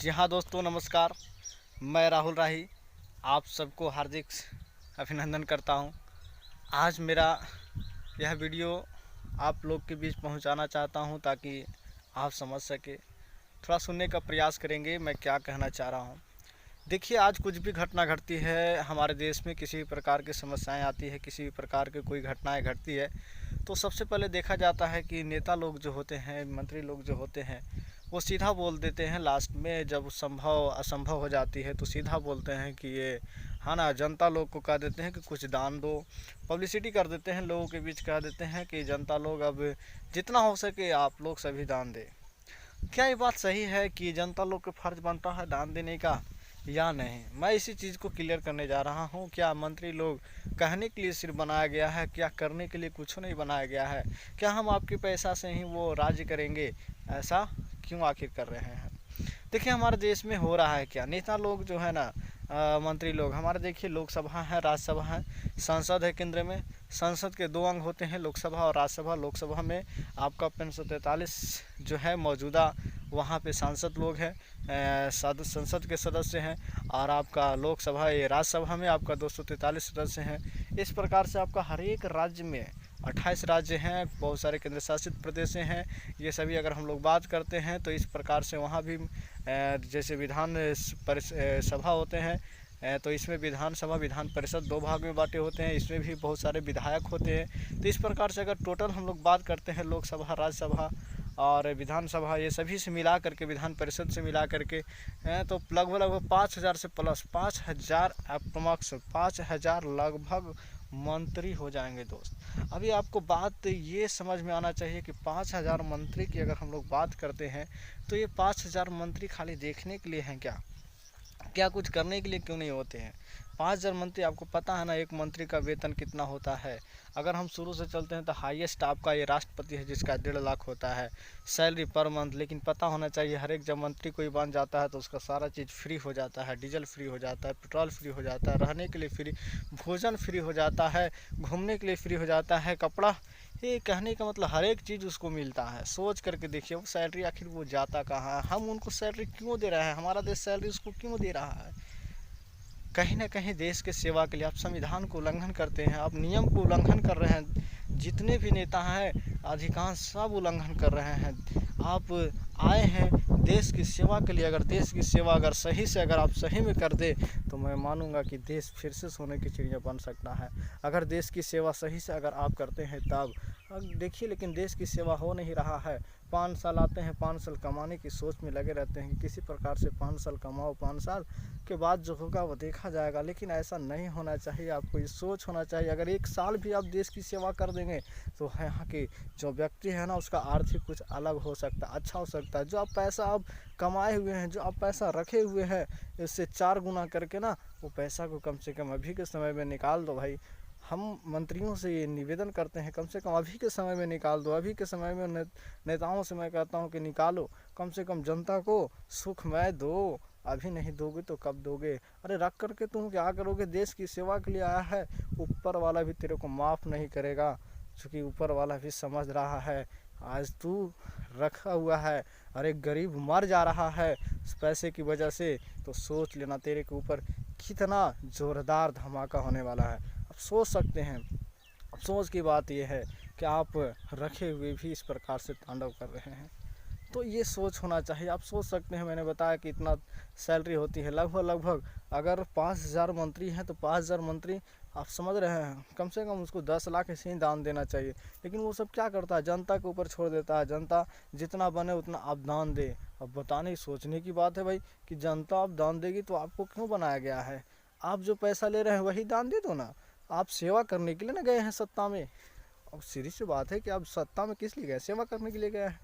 जी हाँ दोस्तों, नमस्कार। मैं राहुल राही आप सबको हार्दिक अभिनंदन करता हूँ। आज मेरा यह वीडियो आप लोग के बीच पहुँचाना चाहता हूँ ताकि आप समझ सके, थोड़ा सुनने का प्रयास करेंगे मैं क्या कहना चाह रहा हूँ। देखिए, आज कुछ भी घटना घटती है हमारे देश में, किसी भी प्रकार की समस्याएं आती है, किसी भी प्रकार की कोई घटनाएं घटती है, तो सबसे पहले देखा जाता है कि नेता लोग जो होते हैं, मंत्री लोग जो होते हैं, वो सीधा बोल देते हैं। लास्ट में जब संभव असंभव हो जाती है तो सीधा बोलते हैं कि ये हाँ ना, जनता लोग को कह देते हैं कि कुछ दान दो, पब्लिसिटी कर देते हैं, लोगों के बीच कह देते हैं कि जनता लोग अब जितना हो सके आप लोग सभी दान दें। क्या ये बात सही है कि जनता लोग का फ़र्ज बनता है दान देने का या नहीं? मैं इसी चीज़ को क्लियर करने जा रहा हूँ। क्या मंत्री लोग कहने के लिए सिर्फ बनाया गया है? क्या करने के लिए कुछ नहीं बनाया गया है? क्या हम आपके पैसा से ही वो राज्य करेंगे? ऐसा क्यों आखिर कर रहे हैं? देखिए, हमारे देश में हो रहा है क्या, नेता लोग जो है ना, मंत्री लोग हमारे, देखिए लोकसभा है, राज्यसभा है, संसद है केंद्र में। संसद के दो अंग होते हैं, लोकसभा और राज्यसभा। लोकसभा में आपका 543 जो है मौजूदा वहाँ पे सांसद लोग हैं, संसद के सदस्य हैं। और आपका लोकसभा ये राज्यसभा में आपका 243 सदस्य हैं। इस प्रकार से आपका हर एक राज्य में 28 राज्य हैं, बहुत सारे केंद्र शासित प्रदेश हैं। ये सभी अगर हम लोग बात करते हैं तो इस प्रकार से वहाँ भी जैसे विधान सभा होते हैं, तो इसमें विधानसभा विधान परिषद दो भाग में बांटे होते हैं। इसमें भी बहुत सारे विधायक होते हैं। तो इस प्रकार से अगर टोटल हम लोग बात करते हैं, लोकसभा, राज्यसभा और विधानसभा, ये सभी से मिला करके, विधान परिषद से मिला करके, तो लगभग 5,000 से प्लस 5,000 अप्रॉक्स 5,000 लगभग मंत्री हो जाएंगे दोस्त। अभी आपको बात ये समझ में आना चाहिए कि 5,000 मंत्री की अगर हम लोग बात करते हैं तो ये 5,000 मंत्री खाली देखने के लिए हैं क्या? क्या कुछ करने के लिए क्यों नहीं होते हैं? 5,000 मंत्री, आपको पता है ना एक मंत्री का वेतन कितना होता है? अगर हम शुरू से चलते हैं तो हाईएस्ट आपका ये राष्ट्रपति है जिसका 1.5 लाख होता है सैलरी पर मंथ। लेकिन पता होना चाहिए हर एक जब मंत्री कोई बन जाता है तो उसका सारा चीज़ फ्री हो जाता है, डीजल फ्री हो जाता है, पेट्रोल फ्री हो जाता है, रहने के लिए फ्री, भोजन फ्री हो जाता है, घूमने के लिए फ्री हो जाता है, कपड़ा, ये कहने का मतलब हर एक चीज़ उसको मिलता है। सोच करके देखिए वो सैलरी आखिर वो जाता कहाँ है? हम उनको सैलरी क्यों दे रहे हैं? हमारा देश सैलरी उसको क्यों दे रहा है? कहीं ना कहीं देश के सेवा के लिए आप संविधान को उल्लंघन करते हैं, आप नियम को उल्लंघन कर रहे हैं। जितने भी नेता हैं अधिकांश सब उल्लंघन कर रहे हैं। आप आए हैं देश की सेवा के लिए, अगर देश की सेवा अगर सही से अगर आप सही में कर दे तो मैं मानूंगा कि देश फिर से सोने की चिड़िया बन सकता है। अगर देश की सेवा सही से अगर आप करते हैं तब। अब देखिए, लेकिन देश की सेवा हो नहीं रहा है। 5 साल आते हैं, 5 साल कमाने की सोच में लगे रहते हैं कि किसी प्रकार से 5 साल कमाओ, 5 साल के बाद जो होगा वो देखा जाएगा। लेकिन ऐसा नहीं होना चाहिए। आपको ये सोच होना चाहिए, अगर 1 साल भी आप देश की सेवा कर देंगे तो यहाँ के जो व्यक्ति है ना उसका आर्थिक कुछ अलग हो सकता है, अच्छा हो सकता है। जो आप पैसा आप कमाए हुए हैं, जो आप पैसा रखे हुए हैं, इससे 4 गुना करके ना वो पैसा को कम से कम अभी के समय में निकाल दो भाई। हम मंत्रियों से ये निवेदन करते हैं कम से कम अभी के समय में निकाल दो। अभी के समय में नेताओं से मैं कहता हूँ कि निकालो, कम से कम जनता को सुखमय दो। अभी नहीं दोगे तो कब दोगे? अरे रख करके तुम क्या करोगे? देश की सेवा के लिए आया है, ऊपर वाला भी तेरे को माफ़ नहीं करेगा, क्योंकि ऊपर वाला भी समझ रहा है आज तू रखा हुआ है और एक गरीब मर जा रहा है उस पैसे की वजह से, तो सोच लेना तेरे के ऊपर कितना ज़ोरदार धमाका होने वाला है। अब सोच सकते हैं। अफसोस की बात यह है कि आप रखे हुए भी इस प्रकार से तांडव कर रहे हैं। तो ये सोच होना चाहिए। आप सोच सकते हैं, मैंने बताया कि इतना सैलरी होती है लगभग अगर 5,000 मंत्री हैं तो 5,000 मंत्री, आप समझ रहे हैं, कम से कम उसको 10 लाख ऐसे ही दान देना चाहिए। लेकिन वो सब क्या करता है? जनता के ऊपर छोड़ देता है। जनता जितना बने उतना आप दान दे। अब बताने सोचने की बात है भाई कि जनता आप दान देगी तो आपको क्यों बनाया गया है? आप जो पैसा ले रहे हैं वही दान दे दो ना। आप सेवा करने के लिए ना गए हैं सत्ता में। अब सीधी सी बात है कि आप सत्ता में किस लिए गए? सेवा करने के लिए गए हैं?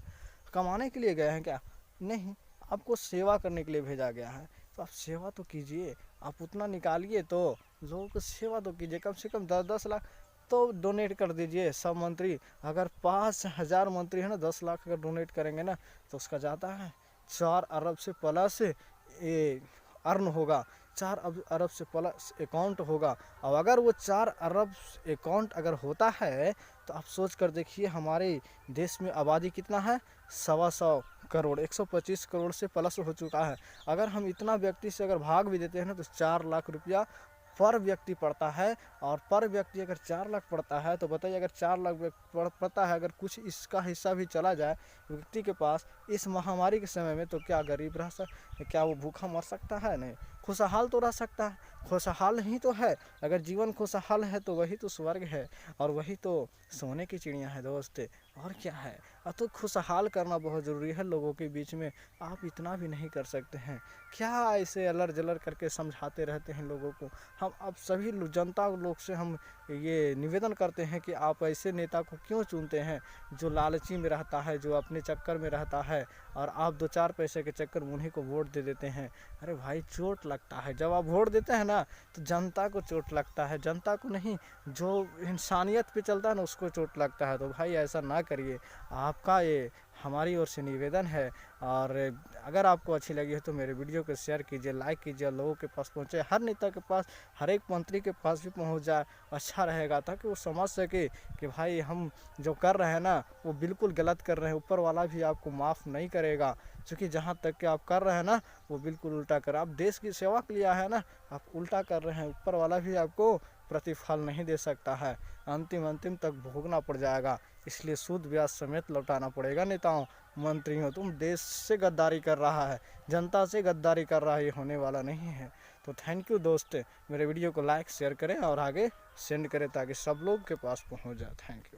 कमाने के लिए गए हैं क्या? नहीं, आपको सेवा करने के लिए भेजा गया है। तो आप सेवा तो कीजिए, आप उतना निकालिए तो लोगों को सेवा तो कीजिए। कम से कम 10-10 लाख तो डोनेट कर दीजिए सब मंत्री। अगर 5,000 मंत्री है ना, 10 लाख अगर डोनेट करेंगे ना तो उसका जाता है 4 अरब से प्लस ये अर्न होगा, 4 अरब से प्लस अकाउंट होगा। और अगर वो 4 अरब अकाउंट अगर होता है तो आप सोच कर देखिए हमारे देश में आबादी कितना है, 125 करोड़, 125 करोड़ से प्लस हो चुका है। अगर हम इतना व्यक्ति से अगर भाग भी देते हैं ना तो 4 लाख रुपया पर व्यक्ति पड़ता है। और पर व्यक्ति अगर 4 लाख पड़ता है तो बताइए, अगर 4 लाख पड़ता है, अगर कुछ इसका हिस्सा भी चला जाए व्यक्ति के पास इस महामारी के समय में, तो क्या गरीब रह क्या वो भूखा मर सकता है? नहीं, खुशहाल तो रह सकता है। खुशहाल ही तो है। अगर जीवन खुशहाल है तो वही तो स्वर्ग है, और वही तो सोने की चिड़िया है दोस्त। और क्या है, तो खुशहाल करना बहुत ज़रूरी है लोगों के बीच में। आप इतना भी नहीं कर सकते हैं क्या? ऐसे अलर जलर करके समझाते रहते हैं लोगों को। हम अब सभी जनता लोग से हम ये निवेदन करते हैं कि आप ऐसे नेता को क्यों चुनते हैं जो लालची में रहता है, जो अपने चक्कर में रहता है, और आप 2-4 पैसे के चक्कर में उन्हीं को वोट दे देते हैं। अरे भाई, चोट लगता है जब आप वोट देते हैं ना, तो जनता को चोट लगता है, जनता को नहीं। जो इंसानियत पे चलता है ना उसको चोट लगता है। तो भाई ऐसा ना करिए, आपका ये हमारी ओर से निवेदन है। और अगर आपको अच्छी लगी है तो मेरे वीडियो को शेयर कीजिए, लाइक कीजिए, लोगों के पास पहुँचे, हर नेता के पास, हर एक मंत्री के पास भी पहुँच जाए, अच्छा रहेगा, ताकि वो समझ सके कि भाई हम जो कर रहे हैं ना वो बिल्कुल गलत कर रहे हैं। ऊपर वाला भी आपको माफ़ नहीं करेगा, क्योंकि जहाँ तक कि आप कर रहे हैं ना वो बिल्कुल उल्टा कर, आप देश की सेवा के लिए आए हैं ना, आप उल्टा कर रहे हैं। ऊपर वाला भी आपको प्रतिफल नहीं दे सकता है, अंतिम तक भोगना पड़ जाएगा। इसलिए सूद ब्याज समेत लौटाना पड़ेगा। नेताओं मंत्रियों, तुम देश से गद्दारी कर रहा है, जनता से गद्दारी कर रहा है, ये होने वाला नहीं है। तो थैंक यू दोस्त, मेरे वीडियो को लाइक शेयर करें और आगे सेंड करें ताकि सब लोग के पास पहुंच जाए। Thank you.